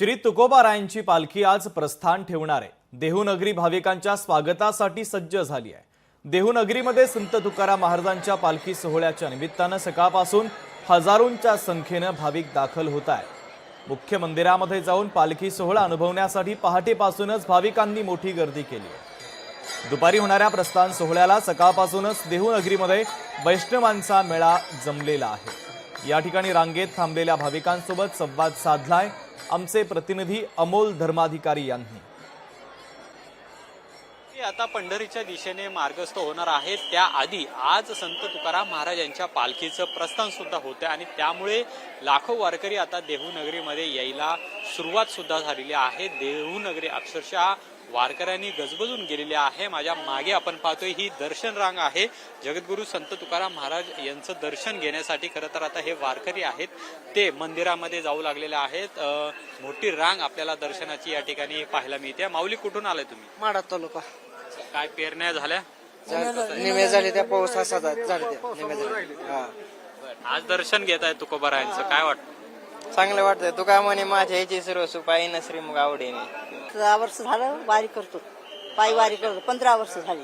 श्री तुकोबारायांची पालखी आज प्रस्थान ठेवणार आहे। देहूनगरी भाविकांच्या स्वागतासाठी सज्ज झाली आहे। देहूनगरीमध्ये संत तुकाराम महाराजांच्या पालखी सोहळ्याच्या निमित्ताने सकाळपासून हजारोंच्या संख्येने भाविक दाखल होत आहेत। मुख्य मंदिरामध्ये जाऊन पालखी सोहळा अनुभवण्यासाठी पहाटेपासूनच भाविकांनी मोठी गर्दी केली आहे। दुपारी होणाऱ्या प्रस्थान सोहळ्याला सकाळपासूनच देहूनगरीमध्ये वैष्णवांचा मेळा जमलेला आहे। या ठिकाणी रांगेत थांबलेल्या भाविकांसोबत संवाद साधलाय आमचे प्रतिनिधी अमोल धर्माधिकारी यांनी। आता पंढरीच्या दिशेने मार्गस्थ होणार आहेत। त्याआधी आज संत तुकाराम महाराज यांच्या पालखीचं प्रस्थान सुद्धा होते आणि त्यामुळे लाखो वारकरी आता देहूनगरीमध्ये यायला सुरुवात सुद्धा झालेली आहे। देहूनगरी अक्षरशः वारकऱ्यांनी गजबजून गेलेले आहे। माझ्या मागे आपण पाहतोय ही दर्शन रांग आहे। जगद्गुरु संत तुकाराम महाराज यांचं दर्शन घेण्यासाठी खरं तर आता हे वारकरी आहेत ते मंदिरामध्ये जाऊ लागलेले आहेत। मोठी रांग आपल्याला दर्शनाची या ठिकाणी पाहायला मिळते। माऊली, कुठून आलाय तुम्ही? माडा तालुका। काय पेरण्या झाल्या? निमे झाले त्या पाऊस असा झाले आज दर्शन घेत आहे तुकोबारायांचं, काय वाटतं? चांगलं वाटतंय। तुका म्हणे माझ्या ह्याची सर्व सुपाई नसरी मग आवडीने। 10 वर्ष झालं वारी करतो, पायी वारी करतो। 15 वर्ष झाली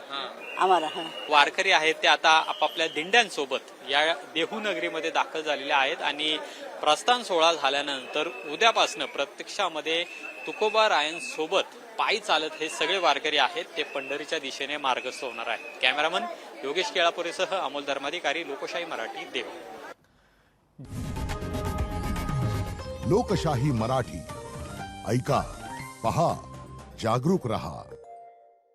आम्हाला। वारकरी आहेत ते आता आपापल्या दिंड्यांसोबत या देहूनगरीमध्ये दाखल झालेले आहेत आणि प्रस्थान सोहळा झाल्यानंतर उद्यापासून प्रत्यक्षामध्ये तुकोबारायांसोबत पायी चालत हे सगळे वारकरी आहेत ते पंढरीच्या दिशेने मार्गस्थ होणार आहेत। कॅमेरामन योगेश केळापुरेसह अमोल धर्माधिकारी, लोकशाही मराठी, देहू। लोकशाही मराठी ऐका, पहा, जागरूक रहा।